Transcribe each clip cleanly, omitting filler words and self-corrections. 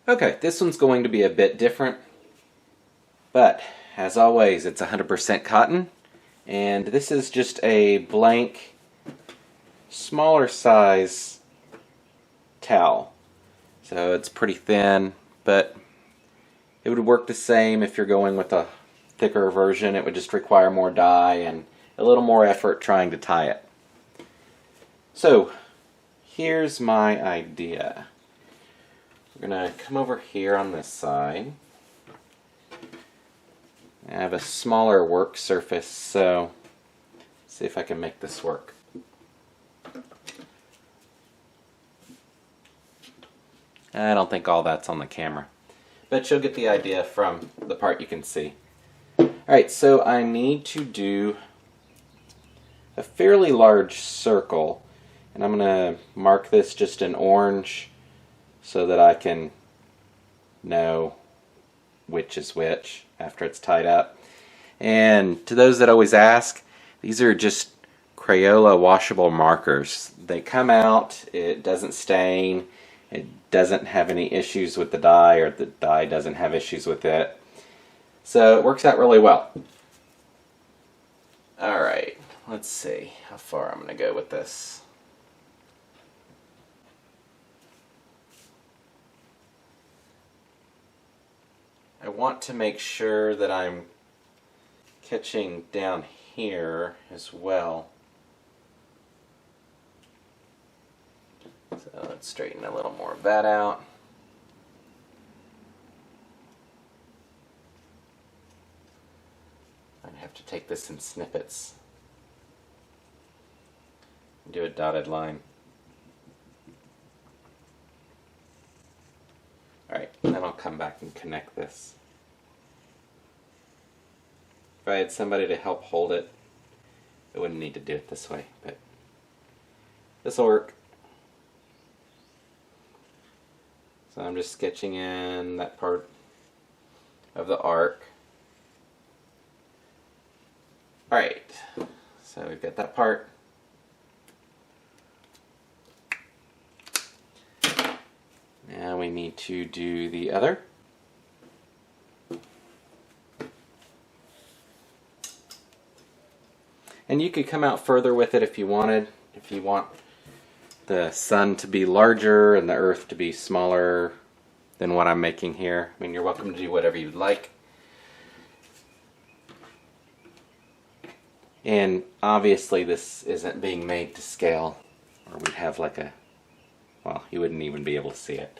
Okay, this one's going to be a bit different, but as always, it's 100% cotton, and this is just a blank, smaller size towel. So it's pretty thin, but it would work the same if you're going with a thicker version. It would just require more dye and a little more effort trying to tie it. So here's my idea. We're going to come over here on this side. I have a smaller work surface, so let's see if I can make this work. I don't think all that's on the camera, but you'll get the idea from the part you can see. Alright, so I need to do a fairly large circle, and I'm going to mark this just in orange so that I can know which is which after it's tied up. And to those that always ask, these are just Crayola washable markers. They come out, it doesn't stain, it doesn't have any issues with the dye, or the dye doesn't have issues with it. So it works out really well. Alright, let's see how far I'm going to go with this. I want to make sure that I'm catching down here as well. So let's straighten a little more of that out. I have to take this in snippets and do a dotted line. Alright, and then I'll come back and connect this. If I had somebody to help hold it, I wouldn't need to do it this way, but this will work. So I'm just sketching in that part of the arc. Alright, so we've got that part. Now we need to do the other. And you could come out further with it if you wanted. If you want the sun to be larger and the earth to be smaller than what I'm making here, I mean, you're welcome to do whatever you'd like. And obviously this isn't being made to scale, or we'd have like a, well, you wouldn't even be able to see it.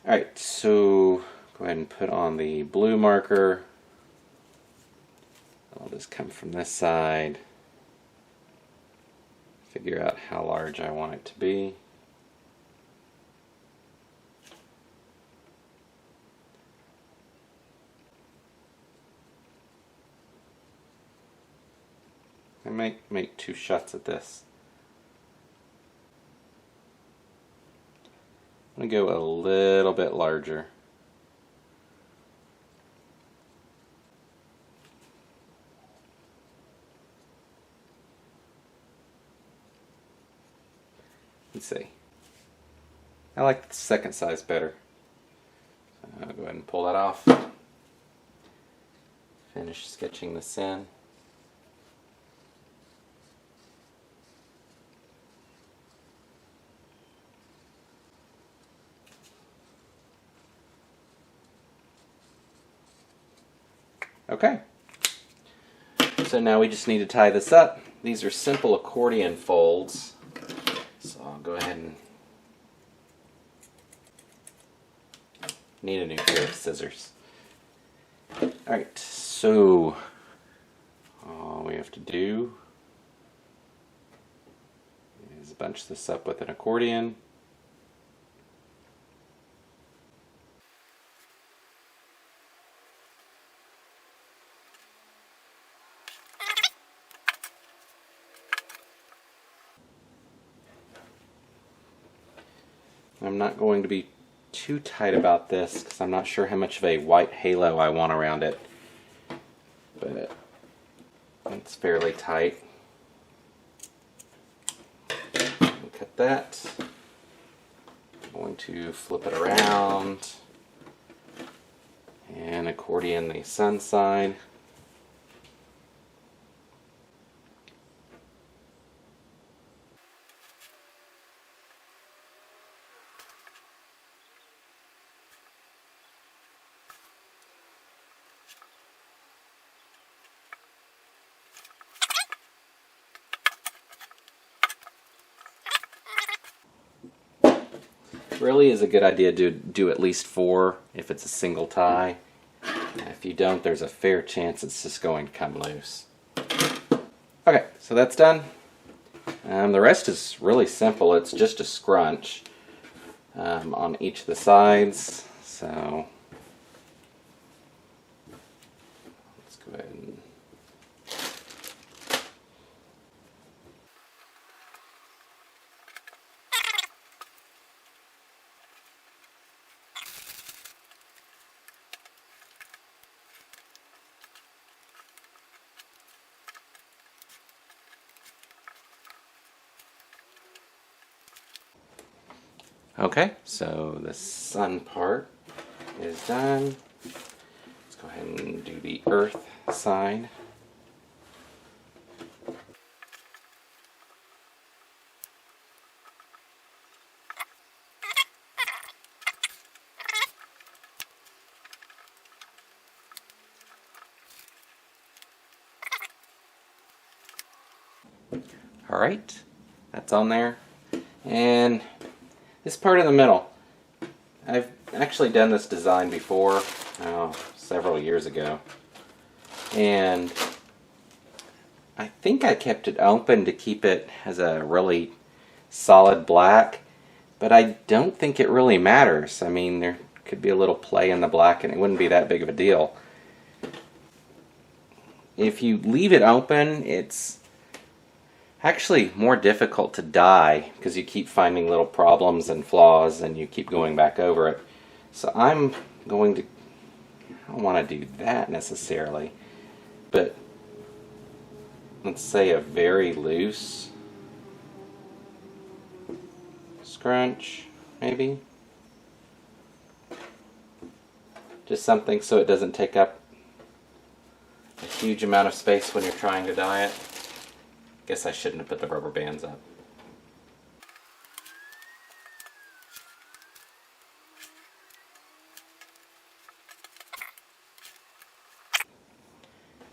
Alright, so go ahead and put on the blue marker. I'll just come from this side, figure out how large I want it to be. I might make 2 shots at this. I'm going to go a little bit larger. Let's see. I like the second size better. So I'll go ahead and pull that off. Finish sketching this in. Okay, so now we just need to tie this up. These are simple accordion folds, so I'll go ahead and need a new pair of scissors. Alright, so all we have to do is bunch this up with an accordion. I'm not going to be too tight about this because I'm not sure how much of a white halo I want around it, but it's fairly tight. Cut that. I'm going to flip it around and accordion the sun side. Really is a good idea to do at least 4 if it's a single tie. If you don't, there's a fair chance it's just going to come loose. Okay, so that's done. The rest is really simple. It's just a scrunch on each of the sides. So let's go ahead and okay, so the sun part is done. Let's go ahead and do the earth side. Alright, that's on there. And this part in the middle, I've actually done this design before, several years ago, and I think I kept it open to keep it as a really solid black, but I don't think it really matters. I mean, there could be a little play in the black and it wouldn't be that big of a deal. If you leave it open, it's actually more difficult to dye because you keep finding little problems and flaws and you keep going back over it. So I'm going to, I don't want to do that necessarily, but let's say a very loose scrunch, maybe. Just something so it doesn't take up a huge amount of space when you're trying to dye it. Guess I shouldn't have put the rubber bands up.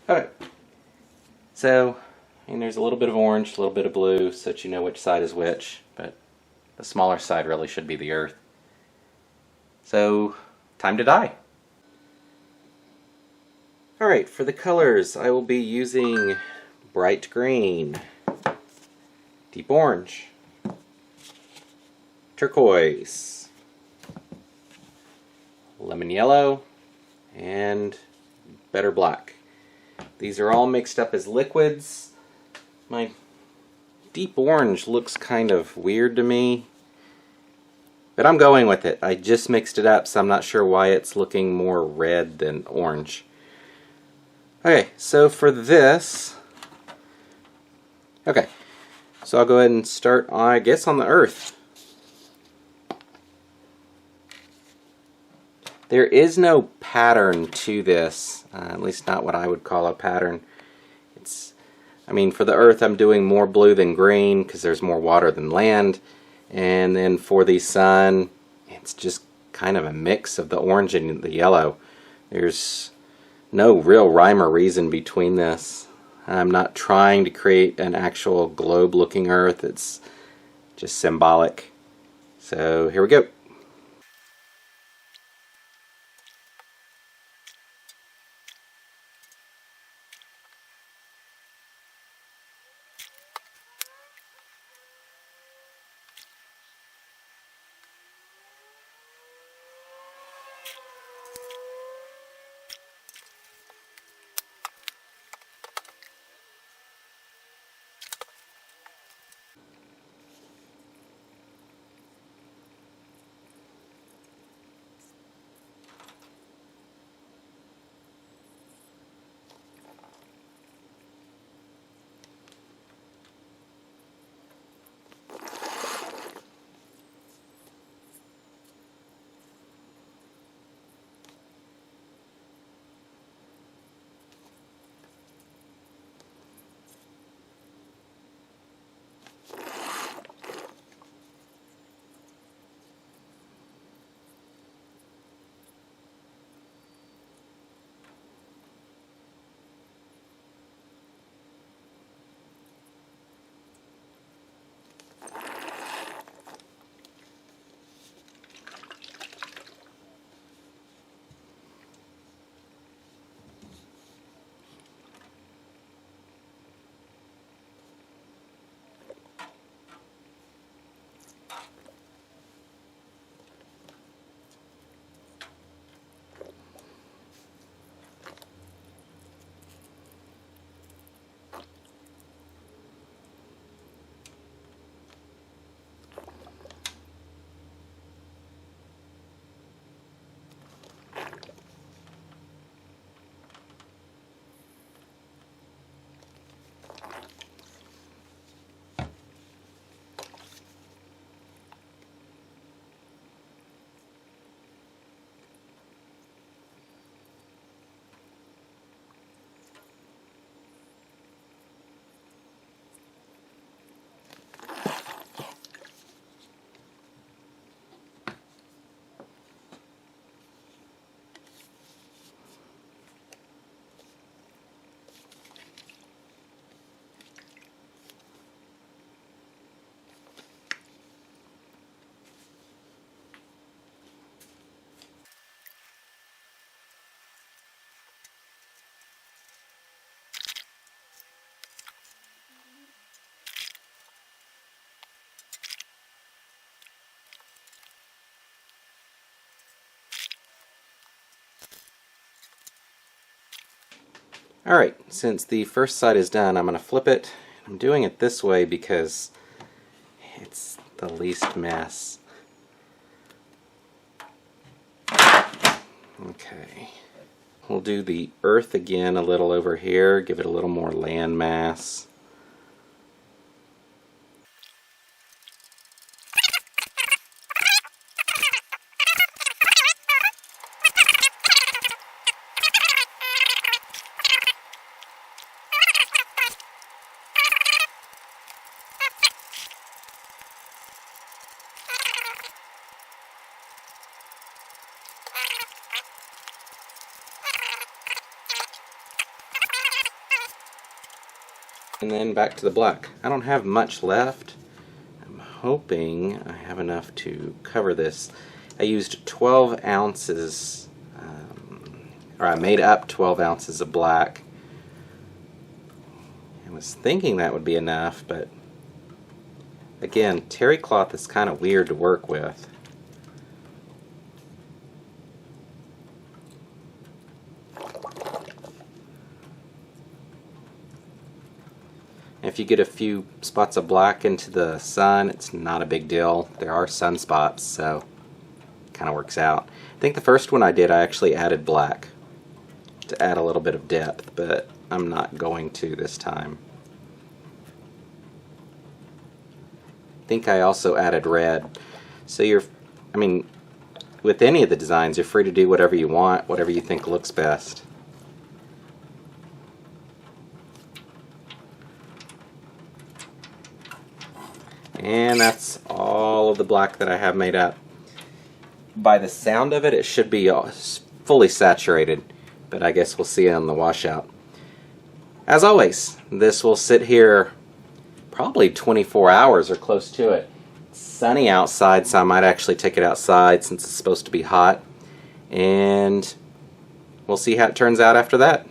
Okay, so there's a little bit of orange, a little bit of blue, so that you know which side is which, but the smaller side really should be the earth. So, time to dye. Alright, for the colors, I will be using bright green, deep orange, turquoise, lemon yellow, and better black. These are all mixed up as liquids. My deep orange looks kind of weird to me, but I'm going with it. I just mixed it up, so I'm not sure why it's looking more red than orange. Okay, so for this, okay, so I'll go ahead and start, I guess, on the earth. There is no pattern to this, at least not what I would call a pattern. I mean, for the earth I'm doing more blue than green because there's more water than land, and then for the sun it's just kind of a mix of the orange and the yellow. There's no real rhyme or reason between this. I'm not trying to create an actual globe looking earth, it's just symbolic. So here we go. Alright, since the first side is done, I'm going to flip it. I'm doing it this way because it's the least mess. Okay. We'll do the earth again a little over here, give it a little more land mass. And then back to the black. I don't have much left. I'm hoping I have enough to cover this. I used 12 ounces, or I made up 12 ounces of black. I was thinking that would be enough, but again, terry cloth is kind of weird to work with. If you get a few spots of black into the sun, it's not a big deal. There are sunspots, so it kind of works out. I think the first one I did, I actually added black to add a little bit of depth, but I'm not going to this time. I think I also added red. So with any of the designs, you're free to do whatever you want, whatever you think looks best. And that's all of the black that I have made up. By the sound of it, it should be fully saturated, but I guess we'll see on the washout. As always, this will sit here probably 24 hours or close to it. It's sunny outside, so I might actually take it outside since it's supposed to be hot. And we'll see how it turns out after that.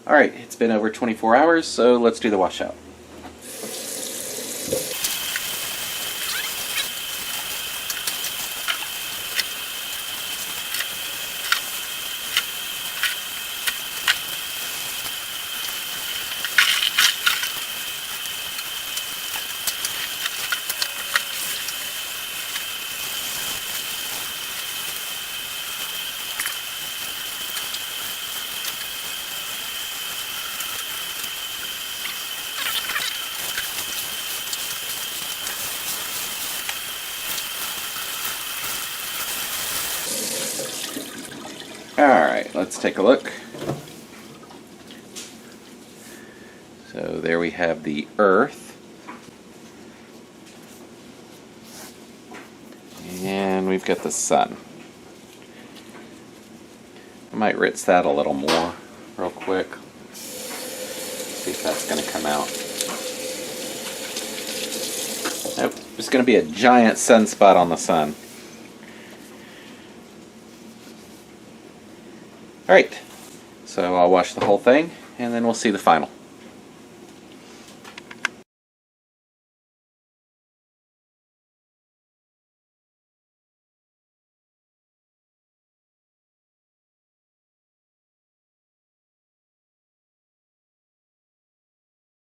Alright, it's been over 24 hours, so let's do the washout. Alright, let's take a look. So there we have the earth. And we've got the sun. I might ritz that a little more real quick. See if that's going to come out. Nope, there's going to be a giant sunspot on the sun. Alright, so I'll wash the whole thing and then we'll see the final.